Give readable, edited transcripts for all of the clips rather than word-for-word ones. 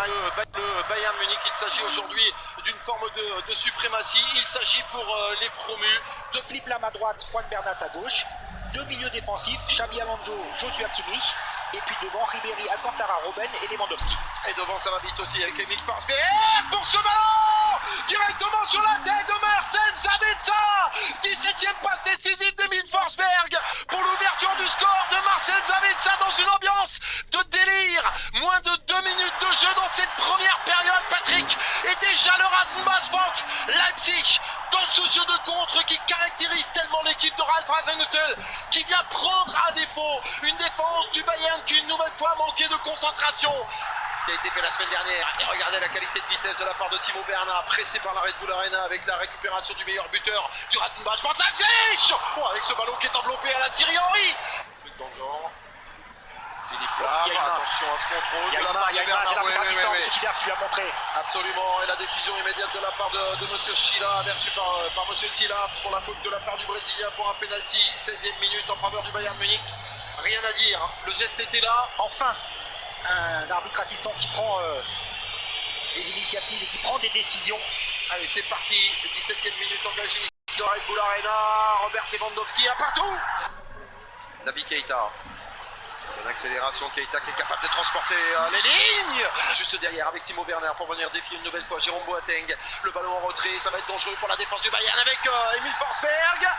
le Bayern Munich. Il s'agit aujourd'hui d'une forme de suprématie. Il s'agit pour les promus de Philippe Lam à droite, Juan Bernat à gauche, deux milieux défensifs, Xabi Alonso, Joshua Kimmich, et puis devant Ribéry, Alcantara, Robben et Lewandowski. Et devant ça va vite aussi avec Emile Forsberg pour ce ballon directement sur la tête de Marcel Sabitzer. 17e passe décisive d'Emile Forsberg pour l'ouverture du score de Marcel Sabitzer dans une ambiance de délire. Moins de 2 minutes de jeu dans cette première période, Patrick. Et déjà le Rasenballsport Leipzig dans ce jeu de contre qui caractérise tellement l'équipe de Ralf Hasenhüttl, qui vient prendre à défaut une défense du Bayern qui une nouvelle fois a manqué de concentration. Ce qui a été fait la semaine dernière. Et regardez la qualité de vitesse de la part de Timo Werner, pressé par la Red Bull Arena avec la récupération du meilleur buteur du Rasenballsport Leipzig. Oh, avec ce ballon qui est enveloppé à la Thierry Henry. Dans le genre. Philippe Lam, attention à ce contrôle. Il y a une main, c'est l'arbitre assistant qui lui a montré. Absolument, et la décision immédiate de la part de monsieur Schila, averti par monsieur Thielart pour la faute de la part du Brésilien pour un penalty. 16e minute en faveur du Bayern Munich. Rien à dire, le geste était là. Enfin, un arbitre assistant qui prend des initiatives et qui prend des décisions. Allez, c'est parti, 17e minute engagée ici dans Red Bull Arena. Robert Lewandowski à partout. Naby Keita. Une accélération, Keita qui est capable de transporter les lignes. Juste derrière avec Timo Werner pour venir défier une nouvelle fois Jérôme Boateng. Le ballon en retrait, ça va être dangereux pour la défense du Bayern avec Emile Forsberg.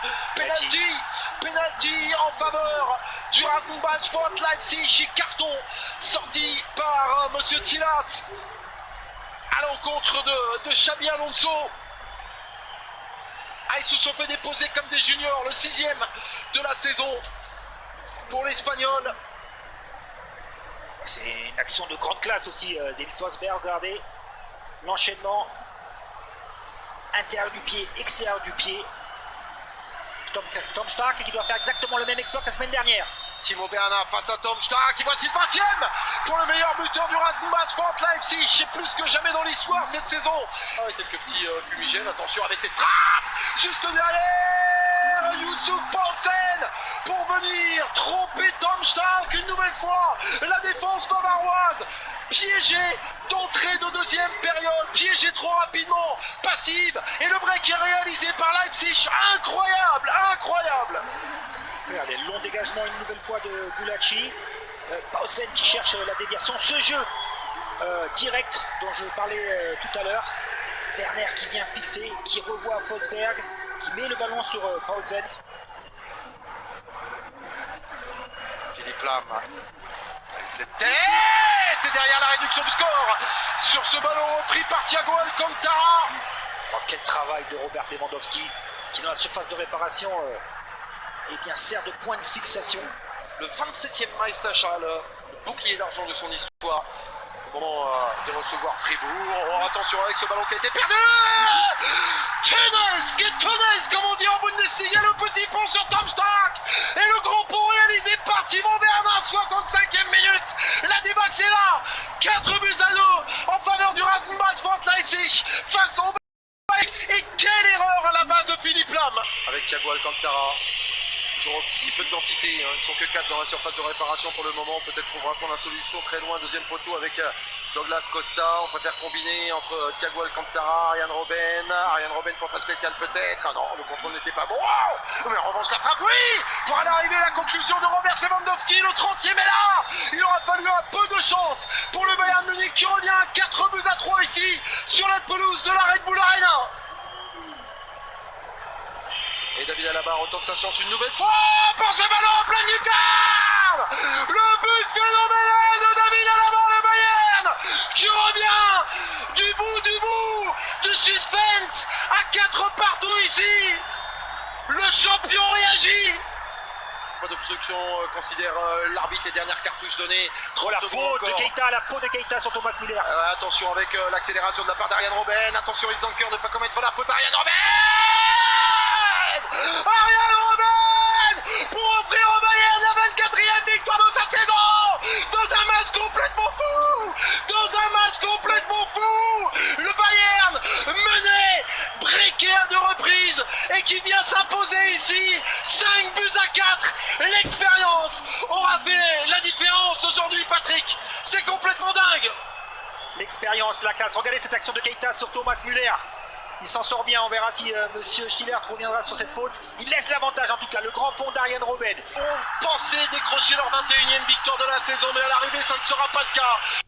Penalty en faveur du Rasenballsport Leipzig. Et carton sorti par monsieur Thielart à l'encontre de Xabi Alonso. Ils se sont fait déposer comme des juniors, le 6e de la saison pour l'Espagnol. C'est une action de grande classe aussi d'Emile Forsberg. Regardez l'enchaînement intérieur du pied, extérieur du pied. Tom Stark qui doit faire exactement le même exploit que la semaine dernière. Timo Werner face à Tom Stark, et voici le 20e pour le meilleur buteur du Rasenballsport Leipzig. C'est plus que jamais dans l'histoire cette saison. Quelques petits fumigènes, attention avec cette frappe juste derrière Youssouf Poulsen pour venir tromper Tom Stark une nouvelle fois. La défense bavaroise piégée d'entrée de deuxième période, piégée trop rapidement, passive, et le break est réalisé par Leipzig. Incroyable, incroyable. Regardez, long dégagement une nouvelle fois de Gulácsi. Poulsen qui cherche la déviation. Ce jeu direct dont je parlais tout à l'heure. Werner qui vient fixer, qui revoit Forsberg, qui met le ballon sur Poulsen. Philippe Lam avec cette tête et derrière la réduction du score sur ce ballon repris par Thiago Alcantara. Oh, quel travail de Robert Lewandowski qui dans la surface de réparation sert de point de fixation. Le 27e Meisterschale, le bouclier d'argent de son histoire. Au moment de recevoir Fribourg. Oh, attention avec ce ballon qui a été perdu. Tunnels, comme on dit en Bundesliga, le petit pont sur Tom Stark. Et le grand pont réalisé par Timo Werner, 65e minute. La débâcle est là. 4 buts à 2 en faveur du Rasenballsport Leipzig face au Bayern. Et quelle erreur à la base de Philippe Lam. Avec Thiago Alcantara. Toujours si peu de densité, ils ne sont que 4 dans la surface de réparation pour le moment. Peut-être trouvera-t-on la solution très loin. Deuxième poteau avec Douglas Costa. On préfère combiner entre Thiago Alcantara, Arjen Robben pour sa spéciale peut-être. Ah non, le contrôle n'était pas bon. Oh, mais en revanche la frappe, oui. Pour aller arriver à la conclusion de Robert Lewandowski, le 30e est là. Il aura fallu un peu de chance pour le Bayern Munich qui revient à 4 buts à 3 ici sur la pelouse de la Red Bull Arena. Et David Alaba retente sa chance une nouvelle fois pour ce ballon en pleine lucarne. Le but phénoménal de David Alaba, le Bayern qui revient du bout du suspense à 4 partout ici. Le champion réagit. Pas d'obstruction, considère l'arbitre, les dernières cartouches données. La faute de Keita sur Thomas Müller. Attention avec l'accélération de la part d'Arjen Robben. Attention Ilzanker de ne pas commettre la faute. Arjen Robben pour offrir au Bayern la 24e victoire de sa saison dans un match complètement fou. Le Bayern mené, briqué à 2 reprises et qui vient s'imposer ici 5 buts à 4. L'expérience aura fait la différence aujourd'hui, Patrick. C'est complètement dingue. l'expérience, la classe. Regardez cette action de Keita sur Thomas Müller. Il s'en sort bien, on verra si Monsieur Schiller reviendra sur cette faute. Il laisse l'avantage en tout cas, le grand pont d'Arjen Robben. On pensait décrocher leur 21e victoire de la saison, mais à l'arrivée ça ne sera pas le cas.